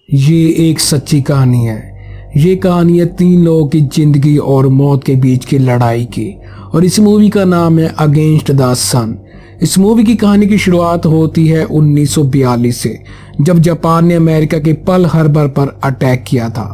ये एक सच्ची कहानी है। ये कहानी है तीन लोगों की जिंदगी और मौत के बीच की लड़ाई की, और इस मूवी का नाम है अगेंस्ट द सन। इस मूवी की कहानी की शुरुआत होती है 1942 से, जब जापान ने अमेरिका के पर्ल हार्बर पर अटैक किया था।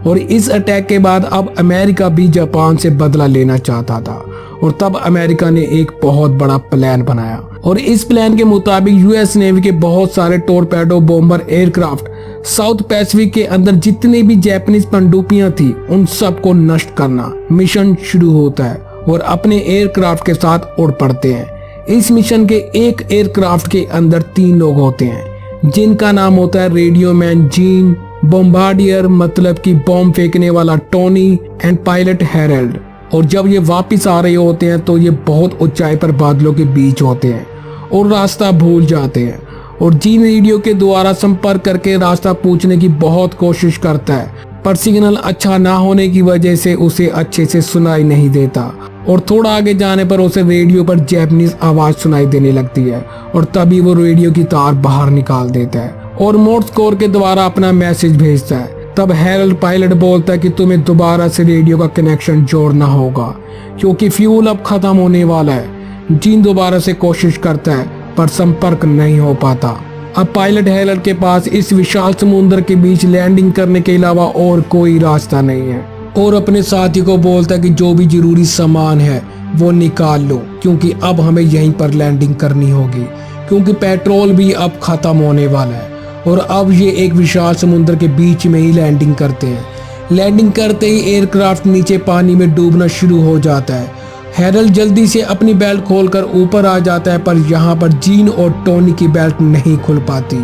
और इस अटैक के बाद अब अमेरिका भी जापान से बदला लेना चाहता था, और तब अमेरिका ने एक बहुत बड़ा प्लान बनाया। और इस प्लान के मुताबिक यूएस नेवी के बहुत सारे torpedo bomber aircraft south Pacific के अंदर जितने भी जापानीज पनडुब्बियां थी उन सबको नष्ट करना मिशन शुरू होता है, और अपने एयरक्राफ्ट के साथ उड़ पड़ते हैं। इस मिशन के एक एयरक्राफ्ट के अंदर 3 लोग होते हैं, जिनका नाम होता है रेडियो मैन जीन, बॉम्बार्डियर मतलब कि बॉम्ब फेंकने वाला टोनी, एंड पायलट हैरल्ड। और जब ये वापस आ रहे होते हैं तो ये बहुत ऊंचाई पर बादलों के बीच होते हैं और रास्ता भूल जाते हैं। और जीन रेडियो के द्वारा संपर्क करके रास्ता पूछने की बहुत कोशिश करता है, पर सिग्नल अच्छा ना होने की वजह से उसे अच्छे से सुनाई नहीं देता। और थोड़ा आगे जाने पर उसे रेडियो पर जापानीज आवाज सुनाई देने लगती है, और तभी वो रेडियो की तार बाहर निकाल देता है और मोर्स कोड के द्वारा अपना मैसेज भेजता है। तब हैरल्ड पायलट बोलता है कि तुम्हें दोबारा से रेडियो का कनेक्शन जोड़ना होगा, क्योंकि फ्यूल अब खत्म होने वाला है। जीन दोबारा से कोशिश करता है, पर संपर्क नहीं हो पाता। अब पायलट हैरल्ड के पास इस विशाल समुद्र के बीच लैंडिंग करने के अलावा और कोई रास्ता नहीं है, और अपने साथी को बोलता है कि जो भी जरूरी सामान है वो निकाल लो, क्योंकि अब हमें यहीं पर लैंडिंग करनी होगी, क्योंकि पेट्रोल भी अब खत्म होने वाला है। और अब ये एक विशाल समुद्र के बीच में ही लैंडिंग करते हैं। लैंडिंग करते ही एयरक्राफ्ट नीचे पानी में डूबना शुरू हो जाता है। हैरल्ड जल्दी से अपनी बेल्ट खोलकर ऊपर आ जाता है, पर यहाँ पर जीन और टोनी की बेल्ट नहीं खुल पाती,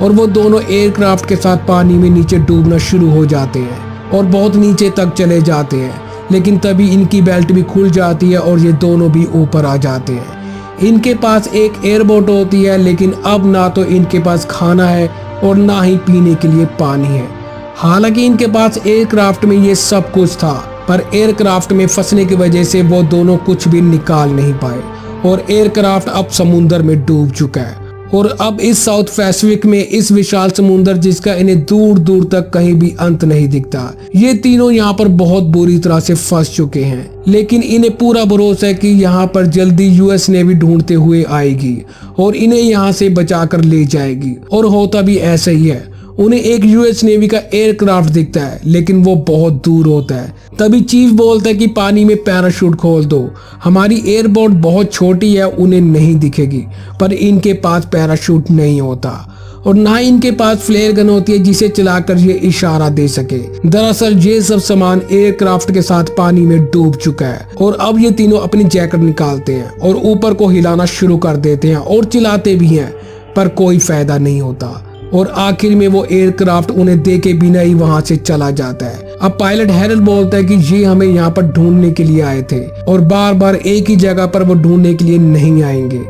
और वो दोनों एयरक्राफ्ट के साथ पानी में नीचे डूबना शुरू हो जाते हैं और बहुत नीचे तक चले जाते हैं। लेकिन तभी इनकी बेल्ट भी खुल जाती है और ये दोनों भी ऊपर आ जाते हैं। इनके पास एक एयरबोट होती है, लेकिन अब ना तो इनके पास खाना है और ना ही पीने के लिए पानी है। हालांकि इनके पास एयरक्राफ्ट में ये सब कुछ था, पर एयरक्राफ्ट में फंसने की वजह से वो दोनों कुछ भी निकाल नहीं पाए, और एयरक्राफ्ट अब समुद्र में डूब चुका है। और अब इस साउथ पैसिफिक में इस विशाल समुद्र जिसका इन्हें दूर दूर तक कहीं भी अंत नहीं दिखता, ये तीनों यहाँ पर बहुत बुरी तरह से फंस चुके हैं। लेकिन इन्हें पूरा भरोसा है कि यहाँ पर जल्दी यूएस नेवी ढूंढते हुए आएगी और इन्हें यहाँ से बचाकर ले जाएगी। और होता भी ऐसा ही है। उन्हें एक यूएस नेवी का एयरक्राफ्ट दिखता है, लेकिन वो बहुत दूर होता है। तभी चीफ बोलता है कि पानी में पैराशूट खोल दो, हमारी एयरबोट बहुत छोटी है, उन्हें नहीं दिखेगी। पर इनके पास पैराशूट नहीं होता, और ना ही इनके पास फ्लेयर गन होती है जिसे चलाकर ये इशारा दे सके। दरअसल ये सब सामान एयरक्राफ्ट के साथ पानी में डूब चुका है। और अब ये तीनों अपनी जैकेट निकालते हैं और ऊपर को हिलाना शुरू कर देते हैं और चिल्लाते भी हैं, पर कोई फायदा नहीं होता। और आखिर में वो एयरक्राफ्ट उन्हें देखे बिना ही वहां से चला जाता है। अब पायलट हैरल्ड बोलता है कि ये हमें यहाँ पर ढूंढने के लिए आए थे, और बार बार एक ही जगह पर वो ढूंढने के लिए नहीं आएंगे,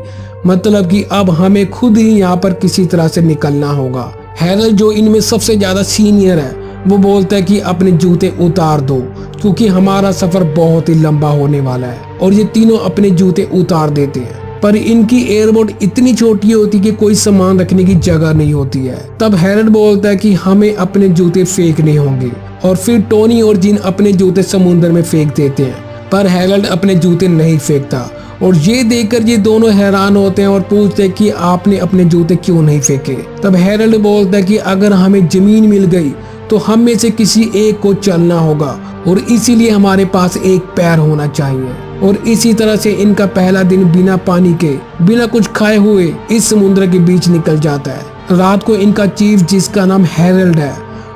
मतलब कि अब हमें खुद ही यहाँ पर किसी तरह से निकलना होगा। हैरल्ड जो इनमें सबसे ज्यादा सीनियर है, वो बोलता है कि अपने जूते उतार दो, क्योंकि हमारा सफर बहुत ही लंबा होने वाला है। और ये तीनों अपने जूते उतार देते हैं, पर इनकी एयरबोट इतनी छोटी होती कि कोई सामान रखने की जगह नहीं होती है। तब हैरल्ड बोलता है कि हमें अपने जूते फेंकने होंगे, और फिर टोनी और जीन अपने जूते समुद्र में फेंक देते हैं, पर हैरल्ड अपने जूते नहीं फेंकता। और ये देखकर ये दोनों हैरान होते हैं और पूछते हैं कि आपने अपने जूते क्यों नहीं फेंके। तब हैरल्ड बोलता है कि अगर हमें जमीन मिल गई तो हम में से किसी एक को चलना होगा, और इसीलिए हमारे पास एक पैर होना चाहिए। और इसी तरह से इनका पहला दिन बिना पानी के, बिना कुछ खाए हुए इस समुद्र के बीच निकल जाता है। रात को इनका चीफ, जिसका नाम हैरल्ड है,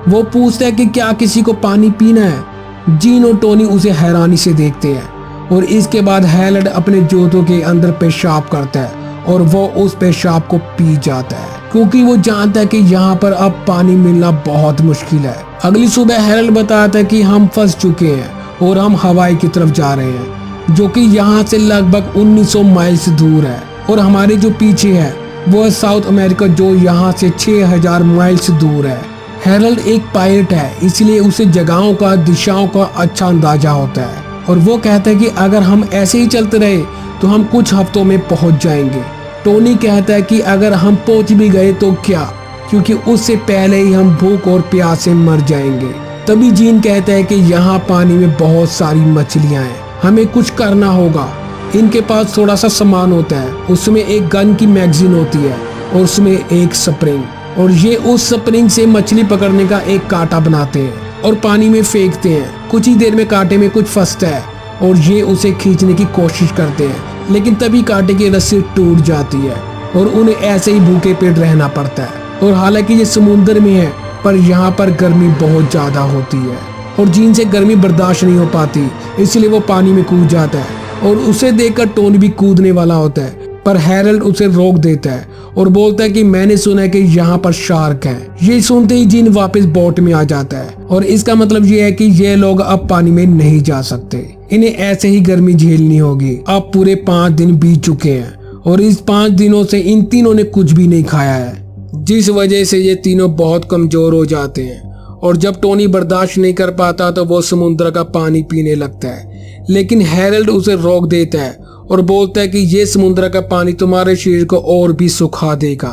वो पूछता है कि क्या किसी को पानी पीना है। जीन और टोनी उसे हैरानी से देखते हैं, और इसके बाद हैरल्ड अपने जूतों के अंदर पेशाब करता है, और वो उस पेशाब को पी जाता है, क्योंकि वो जानता है कि यहाँ पर अब पानी मिलना बहुत मुश्किल है। अगली सुबह हैरल्ड बताता है कि हम फंस चुके हैं और हम हवाई की तरफ जा रहे हैं, जो कि यहाँ से लगभग 1900 माइल से दूर है। और हमारे जो पीछे है वो है साउथ अमेरिका, जो यहाँ से 6000 माइल से दूर है। हैरल्ड एक पायलट है, इसलिए उसे जगहों का, दिशाओं का अच्छा अंदाजा होता है, और वो कहता है कि अगर हम ऐसे ही चलते रहे तो हम कुछ हफ्तों में पहुंच जाएंगे। टोनी कहता है कि अगर हम पहुंच भी गए तो क्या, क्योंकि उससे पहले ही हम भूख और प्यास से मर जाएंगे। तभी जीन कहता है कि यहाँ पानी में बहुत सारी मछलियाँ हैं, हमें कुछ करना होगा। इनके पास थोड़ा सा सामान होता है, उसमें एक गन की मैगजीन होती है और उसमें एक स्प्रिंग, और ये उस स्प्रिंग से मछली पकड़ने का एक कांटा बनाते हैं और पानी में फेंकते हैं। कुछ ही देर में कांटे में कुछ फंसता है और ये उसे खींचने की कोशिश करते हैं, लेकिन तभी कांटे की रस्सी टूट जाती है और उन्हें ऐसे ही भूखे पेट रहना पड़ता है। और हालांकि ये समुद्र में है, पर यहाँ पर गर्मी बहुत ज्यादा होती है और जीन से गर्मी बर्दाश्त नहीं हो पाती, इसलिए वो पानी में कूद जाता है। और उसे देखकर टोनी भी कूदने वाला होता है, पर हैरल्ड उसे रोक देता है और बोलता है कि मैंने सुना है कि यहाँ पर शार्क है। ये सुनते ही जीन वापस बोट में आ जाता है और इसका मतलब ये है कि ये लोग अब पानी में नहीं जा सकते, इन्हें ऐसे ही गर्मी झेलनी होगी। अब पूरे 5 दिन बीत चुके हैं और इस 5 दिनों से इन तीनों ने कुछ भी नहीं खाया है, जिस वजह से ये तीनों बहुत कमजोर हो जाते हैं। और जब टोनी बर्दाश्त नहीं कर पाता तो वो समुद्र का पानी पीने लगता है, लेकिन हैरल्ड उसे रोक देता है और बोलता है कि ये समुद्र का पानी तुम्हारे शरीर को और भी सुखा देगा।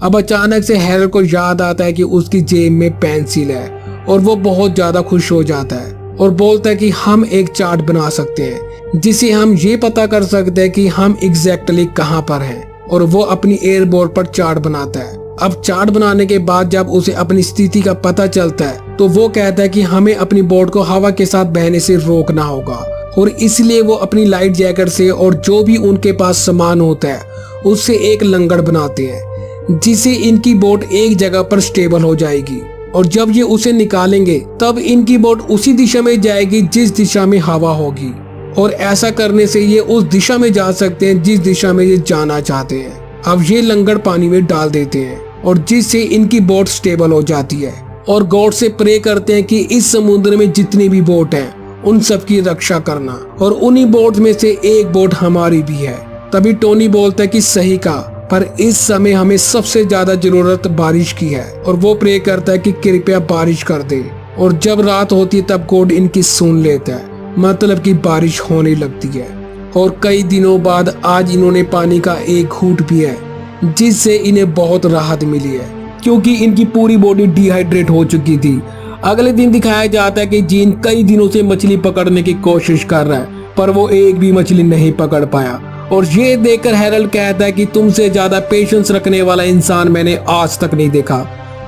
अब अचानक से हैरल्ड को याद आता है कि उसकी जेब में पेंसिल है और वो बहुत ज्यादा खुश हो जाता है और बोलता है कि हम एक चार्ट बना सकते हैं जिससे हम ये पता कर सकते हैं कि हम एग्जैक्टली कहाँ पर हैं। और वो अपनी एयरबोर्ड पर चार्ट बनाता है। अब चार्ट बनाने के बाद जब उसे अपनी स्थिति का पता चलता है तो वो कहता है कि हमें अपनी बोट को हवा के साथ बहने से रोकना होगा, और इसलिए वो अपनी लाइट जैकेट से और जो भी उनके पास सामान होता है उससे एक लंगड़ बनाते हैं जिससे इनकी बोट एक जगह पर स्टेबल हो जाएगी। और जब ये उसे निकालेंगे तब इनकी बोट उसी दिशा में जाएगी जिस दिशा में हवा होगी, और ऐसा करने से ये उस दिशा में जा सकते हैं जिस दिशा में ये जाना चाहते हैं। अब ये लंगड़ पानी में डाल देते हैं और जिससे इनकी बोट स्टेबल हो जाती है, और गॉड से प्रे करते हैं कि इस समुद्र में जितनी भी बोट हैं उन सब की रक्षा करना, और उन्हीं बोट में से एक बोट हमारी भी है। तभी टोनी बोलता है कि सही कहा, पर इस समय हमें सबसे ज्यादा जरूरत बारिश की है, और वो प्रे करता है कि कृपया बारिश कर दे। और जब रात होती है तब गॉड इनकी सुन लेता है, मतलब कि बारिश होने लगती है। और कई दिनों बाद आज इन्होंने पानी का एक घूंट पिया है जिससे इन्हें बहुत राहत मिली है, क्योंकि इनकी पूरी बॉडी डिहाइड्रेट हो चुकी थी। अगले दिन दिखाया जाता है कि जीन कई दिनों से मछली पकड़ने की कोशिश कर रहा है, पर वो एक भी मछली नहीं पकड़ पाया। और ये देखकर हैरल्ड कहता है कि तुमसे ज्यादा पेशेंस रखने वाला इंसान मैंने आज तक नहीं देखा।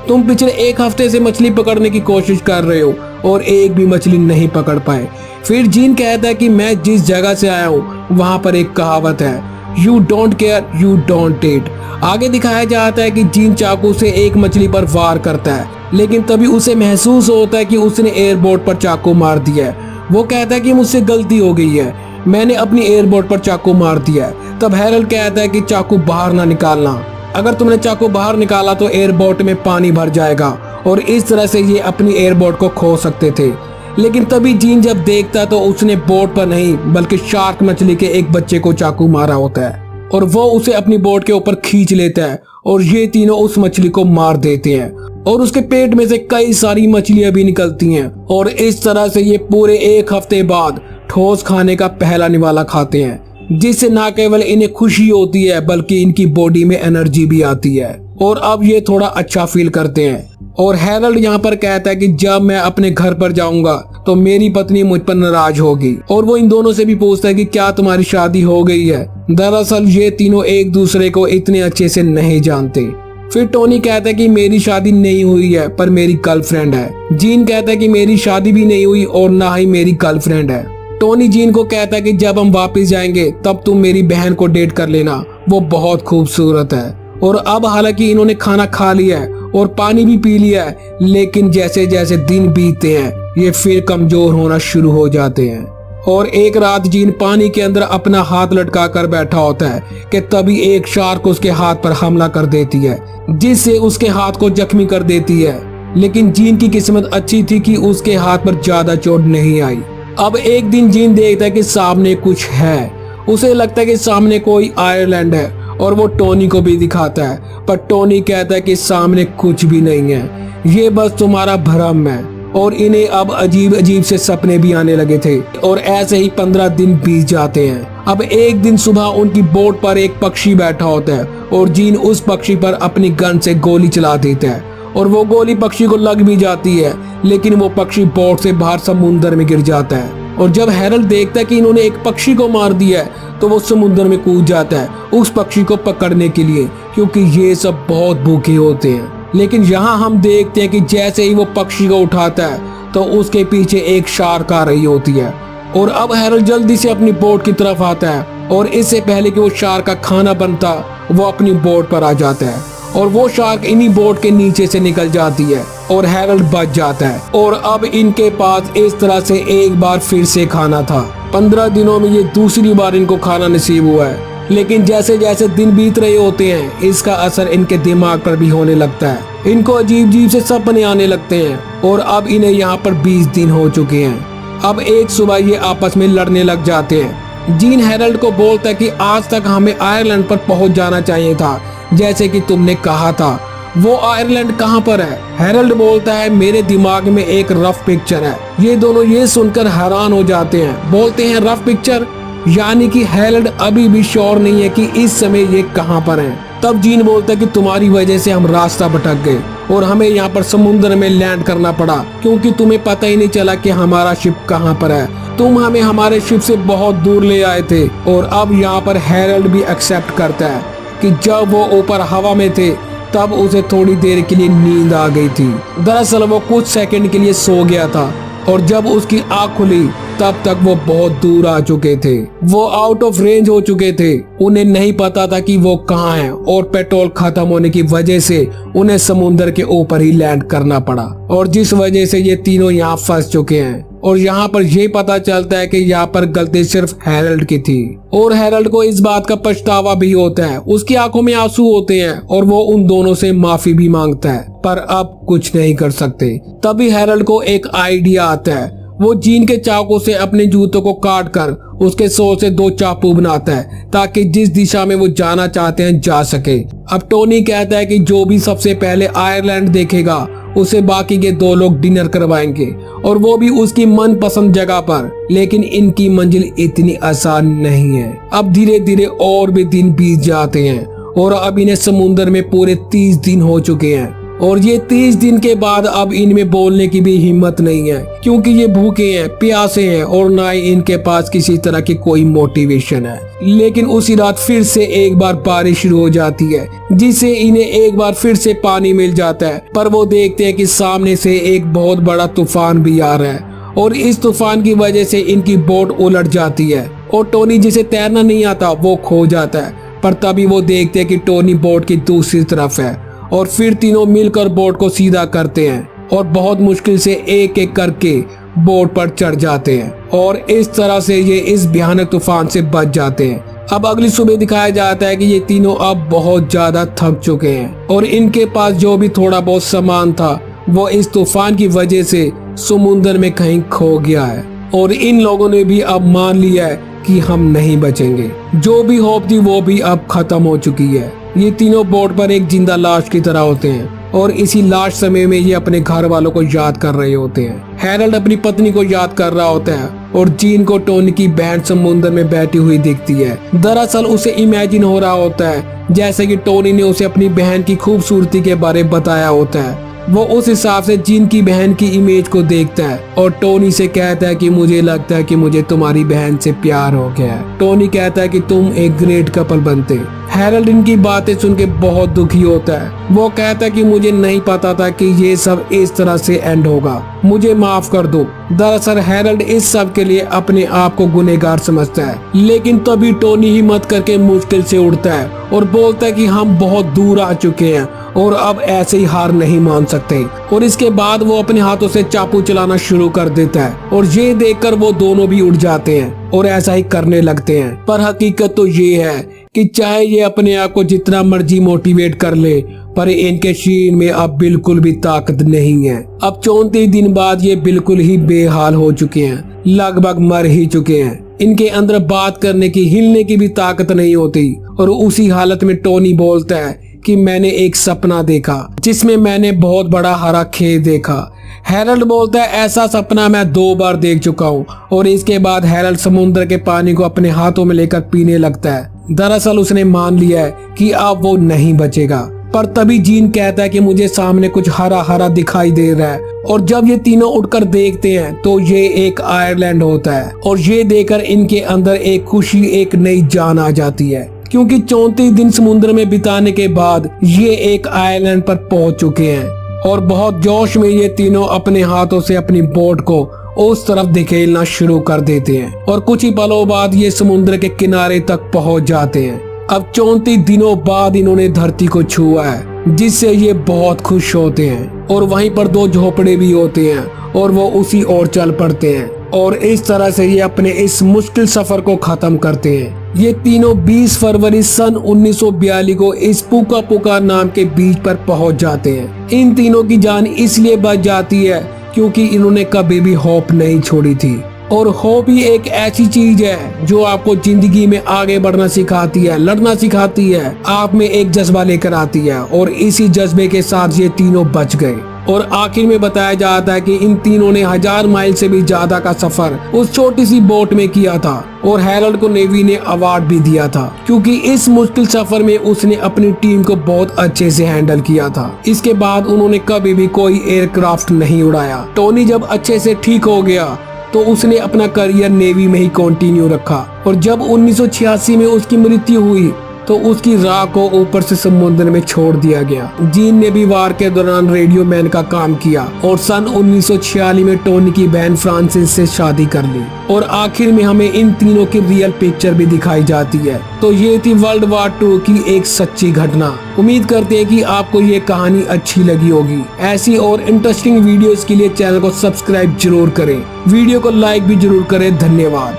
तुम पिछले 1 हफ्ते से मछली पकड़ने की कोशिश कर रहे हो और एक भी मछली नहीं पकड़ पाए। फिर जीन कहता है कि मैं जिस जगह से आया हूँ वहां पर एक कहावत है, you don't care you don't eat. आगे दिखाया जाता है कि जीन चाकू से एक मछली पर वार करता है, लेकिन तभी उसे महसूस होता है कि उसने एयरबोर्ड पर चाकू मार दिया है। वो कहता है कि मुझसे गलती हो गई है, मैंने अपनी एयरबोर्ड पर चाकू मार दिया है। तब हैरल्ड कहता है कि चाकू बाहर ना निकालना, अगर तुमने चाकू बाहर निकाला तो एयरबोर्ड में पानी भर जाएगा और इस तरह से ये अपनी एयरबोर्ड को खो सकते थे। लेकिन तभी जीन जब देखता तो उसने बोट पर नहीं बल्कि शार्क मछली के एक बच्चे को चाकू मारा होता है, और वो उसे अपनी बोट के ऊपर खींच लेता है और ये तीनों उस मछली को मार देते हैं, और उसके पेट में से कई सारी मछलियां भी निकलती हैं। और इस तरह से ये पूरे 1 हफ्ते बाद ठोस खाने का पहला निवाला खाते हैं, जिससे न केवल इन्हें खुशी होती है बल्कि इनकी बॉडी में एनर्जी भी आती है, और अब ये थोड़ा अच्छा फील करते हैं। और हैरल्ड यहाँ पर कहता है कि जब मैं अपने घर पर जाऊंगा तो मेरी पत्नी मुझ पर नाराज होगी, और वो इन दोनों से भी पूछता है कि क्या तुम्हारी शादी हो गई है। दरअसल ये तीनों एक दूसरे को इतने अच्छे से नहीं जानते। फिर टोनी कहता है कि मेरी शादी नहीं हुई है पर मेरी गर्लफ्रेंड है। जीन कहता है कि मेरी शादी भी नहीं हुई और ना ही मेरी गर्लफ्रेंड है। टोनी जीन को कहता है कि जब हम वापस जाएंगे तब तुम मेरी बहन को डेट कर लेना, वो बहुत खूबसूरत है। और अब हालांकि इन्होंने खाना खा लिया है और पानी भी पी लिया है, लेकिन जैसे जैसे दिन बीतते हैं ये फिर कमजोर होना शुरू हो जाते हैं। और एक रात जीन पानी के अंदर अपना हाथ लटका कर बैठा होता है कि तभी एक शार्क उसके हाथ पर हमला कर देती है, जिससे उसके हाथ को जख्मी कर देती है। लेकिन जीन की किस्मत अच्छी थी कि उसके हाथ पर ज्यादा चोट नहीं आई। अब एक दिन जीन देखता है कि सामने कुछ है, उसे लगता है कि सामने कोई आयरलैंड है, और वो टोनी को भी दिखाता है, पर टोनी कहता है कि सामने कुछ भी नहीं है, ये बस तुम्हारा भ्रम है। और इन्हें अब अजीब अजीब से सपने भी आने लगे थे। और ऐसे ही 15 दिन बीत जाते हैं। अब एक दिन सुबह उनकी बोट पर एक पक्षी बैठा होता है और जीन उस पक्षी पर अपनी गन से गोली चला देता है और वो गोली पक्षी को लग भी जाती है, लेकिन वो पक्षी बोट से बाहर समुद्र में गिर जाता है। और जब हैरल्ड देखता है कि इन्होंने एक पक्षी को मार दिया है तो वो समुद्र में कूद जाता है उस पक्षी को पकड़ने के लिए, क्योंकि ये सब बहुत भूखे होते हैं। लेकिन यहाँ हम देखते हैं कि जैसे ही वो पक्षी को उठाता है तो उसके पीछे एक शार्क आ रही होती है। और अब हैरल्ड जल्दी से अपनी बोट की तरफ आता है और इससे पहले कि वो शार्क का खाना बनता वो अपनी बोट पर आ जाता है और वो शार्क इन्हीं बोट के नीचे से निकल जाती है और हैरल्ड बच जाता है। और अब इनके पास इस तरह से एक बार फिर से खाना था। 15 दिनों में ये दूसरी बार इनको खाना नसीब हुआ है। लेकिन जैसे जैसे दिन बीत रहे होते हैं इसका असर इनके दिमाग पर भी होने लगता है। इनको अजीब अजीब से सपने आने लगते हैं और अब इन्हें यहाँ पर 20 दिन हो चुके हैं। अब एक सुबह ये आपस में लड़ने लग जाते हैं। जीन हैरल्ड को बोलता है कि आज तक हमें आयरलैंड पर पहुंच जाना चाहिए था, जैसे कि तुमने कहा था। वो आयरलैंड कहाँ पर है? हैरल्ड बोलता है मेरे दिमाग में एक रफ पिक्चर है। ये दोनों ये सुनकर हैरान हो जाते हैं, बोलते हैं रफ पिक्चर, यानी कि हैरल्ड अभी भी श्योर नहीं है कि इस समय ये कहाँ पर हैं। तब जीन बोलता है कि तुम्हारी वजह से हम रास्ता भटक गए और हमें यहाँ पर समुद्र में लैंड करना पड़ा, क्योंकि तुम्हें पता ही नहीं चला कि हमारा शिप कहाँ पर है। तुम हमें हमारे शिप से बहुत दूर ले आए थे। और अब यहाँ पर हैरल्ड भी एक्सेप्ट करता है कि जब वो ऊपर हवा में थे तब उसे थोड़ी देर के लिए नींद आ गई थी। दरअसल वो कुछ सेकंड के लिए सो गया था और जब उसकी आंख खुली तब तक वो बहुत दूर आ चुके थे। वो आउट ऑफ रेंज हो चुके थे। उन्हें नहीं पता था कि वो कहाँ हैं और पेट्रोल खत्म होने की वजह से उन्हें समुद्र के ऊपर ही लैंड करना पड़ा और जिस वजह से ये तीनों यहाँ फंस चुके हैं। और यहाँ पर ये पता चलता है कि यहाँ पर गलती सिर्फ हैरल्ड की थी और हैरल्ड को इस बात का पछतावा भी होता है। उसकी आंखों में आंसू होते हैं और वो उन दोनों से माफी भी मांगता है, पर अब कुछ नहीं कर सकते। तभी हैरल्ड को एक आइडिया आता है। वो जीन के चाकू से अपने जूतों को काट कर उसके सोल से 2 चाकू बनाता है ताकि जिस दिशा में वो जाना चाहते हैं जा सके। अब टोनी कहता है कि जो भी सबसे पहले आयरलैंड देखेगा उसे बाकी के 2 लोग डिनर करवाएंगे और वो भी उसकी मनपसंद जगह पर। लेकिन इनकी मंजिल इतनी आसान नहीं है। अब धीरे धीरे और भी दिन बीत जाते हैं और अब इन्हें समुद्र में पूरे 30 दिन हो चुके हैं और ये 30 दिन के बाद अब इनमें बोलने की भी हिम्मत नहीं है, क्योंकि ये भूखे हैं, प्यासे हैं और ना ही इनके पास किसी तरह की कोई मोटिवेशन है। लेकिन उसी रात फिर से एक बार बारिश शुरू हो जाती है, जिससे इन्हें एक बार फिर से पानी मिल जाता है। पर वो देखते हैं कि सामने से एक बहुत बड़ा तूफान भी आ रहा है और इस तूफान की वजह से इनकी बोट उलट जाती है और टोनी जिसे तैरना नहीं आता वो खो जाता है। पर तभी वो देखते हैं कि टोनी बोट की दूसरी तरफ है और फिर तीनों मिलकर बोट को सीधा करते हैं और बहुत मुश्किल से एक एक करके बोट पर चढ़ जाते हैं और इस तरह से ये इस भयानक तूफान से बच जाते हैं। अब अगली सुबह दिखाया जाता है कि ये तीनों अब बहुत ज्यादा थक चुके हैं और इनके पास जो भी थोड़ा बहुत सामान था वो इस तूफान की वजह से समुद्र में कहीं खो गया है और इन लोगों ने भी अब मान लिया है कि हम नहीं बचेंगे। जो भी होप थी वो भी अब खत्म हो चुकी है। ये तीनों बोट पर एक जिंदा लाश की तरह होते हैं और इसी लाश समय में ये अपने घर वालों को याद कर रहे होते हैं। हैरल्ड अपनी पत्नी को याद कर रहा होता है और जीन को टोनी की बहन समुद्र में बैठी हुई दिखती है। दरअसल उसे इमेजिन हो रहा होता है जैसे कि टोनी ने उसे अपनी बहन की खूबसूरती के बारे में बताया होता है। वो उस हिसाब से जीन की बहन की इमेज को देखता है और टोनी से कहता है कि मुझे लगता है कि मुझे तुम्हारी बहन से प्यार हो गया है। टोनी कहता है कि तुम एक ग्रेट कपल बनते। हैरल्ड इनकी बातें सुन के बहुत दुखी होता है। वो कहता है कि मुझे नहीं पता था कि ये सब इस तरह से एंड होगा, मुझे माफ कर दो। दरअसल हैरल्ड इस सब के लिए अपने आप को गुनहगार समझता है। लेकिन तभी टोनी हिम्मत करके मुश्किल से उठता है और बोलता है कि हम बहुत दूर आ चुके हैं और अब ऐसे ही हार नहीं मान सकते। और इसके बाद वो अपने हाथों से चाकू चलाना शुरू कर देता है और ये देखकर वो दोनों भी उठ जाते हैं और ऐसा ही करने लगते हैं। पर हकीकत तो ये है कि चाहे ये अपने आप को जितना मर्जी मोटिवेट कर ले, पर इनके शरीर में अब बिल्कुल भी ताकत नहीं है। अब 34 दिन बाद ये बिल्कुल ही बेहाल हो चुके हैं, लगभग मर ही चुके हैं। इनके अंदर बात करने की, हिलने की भी ताकत नहीं होती। और उसी हालत में टोनी बोलता है कि मैंने एक सपना देखा जिसमें मैंने बहुत बड़ा हरा खेत देखा। हैरल्ड बोलता है ऐसा सपना मैं 2 बार देख चुका हूँ। और इसके बाद हैरल्ड समुद्र के पानी को अपने हाथों में लेकर पीने लगता है। दरअसल उसने मान लिया है कि अब वो नहीं बचेगा। पर तभी जीन कहता है कि मुझे सामने कुछ हरा हरा दिखाई दे रहा है। और जब ये तीनों उठकर देखते हैं तो ये एक आयरलैंड होता है। और ये देखकर इनके अंदर एक खुशी, एक नई जान आ जाती है, क्योंकि 34 दिन समुद्र में बिताने के बाद ये एक आइलैंड पर पहुंच चुके हैं। और बहुत जोश में ये तीनों अपने हाथों से अपनी बोट को उस तरफ धकेलना शुरू कर देते हैं। और कुछ ही पलों बाद ये समुद्र के किनारे तक पहुंच जाते हैं। अब 34 दिनों बाद इन्होंने धरती को छुआ है, जिससे ये बहुत खुश होते हैं। और वहीं पर 2 झोपड़े भी होते हैं और वो उसी ओर चल पड़ते हैं। और इस तरह से ये अपने इस मुश्किल सफर को खत्म करते हैं। ये तीनों 20 फरवरी सन 1942 को इस पुका पुका नाम के बीच पर पहुंच जाते हैं। इन तीनों की जान इसलिए बच जाती है क्योंकि इन्होंने कभी भी होप नहीं छोड़ी थी। और होप ही एक ऐसी चीज है जो आपको जिंदगी में आगे बढ़ना सिखाती है, लड़ना सिखाती है, आप में एक जज्बा लेकर आती है। और इसी जज्बे के साथ ये तीनों बच गए। और आखिर में बताया जाता है कि इन तीनों ने 1000 माइल से भी ज्यादा का सफर उस छोटी सी बोट में किया था। और हैरल्ड को नेवी ने अवार्ड भी दिया था क्योंकि इस मुश्किल सफर में उसने अपनी टीम को बहुत अच्छे से हैंडल किया था। इसके बाद उन्होंने कभी भी कोई एयरक्राफ्ट नहीं उड़ाया। टोनी जब अच्छे से ठीक हो गया तो उसने अपना करियर नेवी में ही कंटिन्यू रखा। और जब 1986 में उसकी मृत्यु हुई तो उसकी राह को ऊपर से समुद्र में छोड़ दिया गया। जीन ने भी वार के दौरान रेडियो मैन का काम किया और सन 1946 में टोनी की बहन फ्रांसिस से शादी कर ली। और आखिर में हमें इन तीनों की रियल पिक्चर भी दिखाई जाती है। तो ये थी वर्ल्ड वार 2 की एक सच्ची घटना। उम्मीद करते हैं कि आपको ये कहानी अच्छी लगी होगी। ऐसी और इंटरेस्टिंग वीडियोस के लिए चैनल को सब्सक्राइब जरूर करें, वीडियो को लाइक भी जरूर करें। धन्यवाद।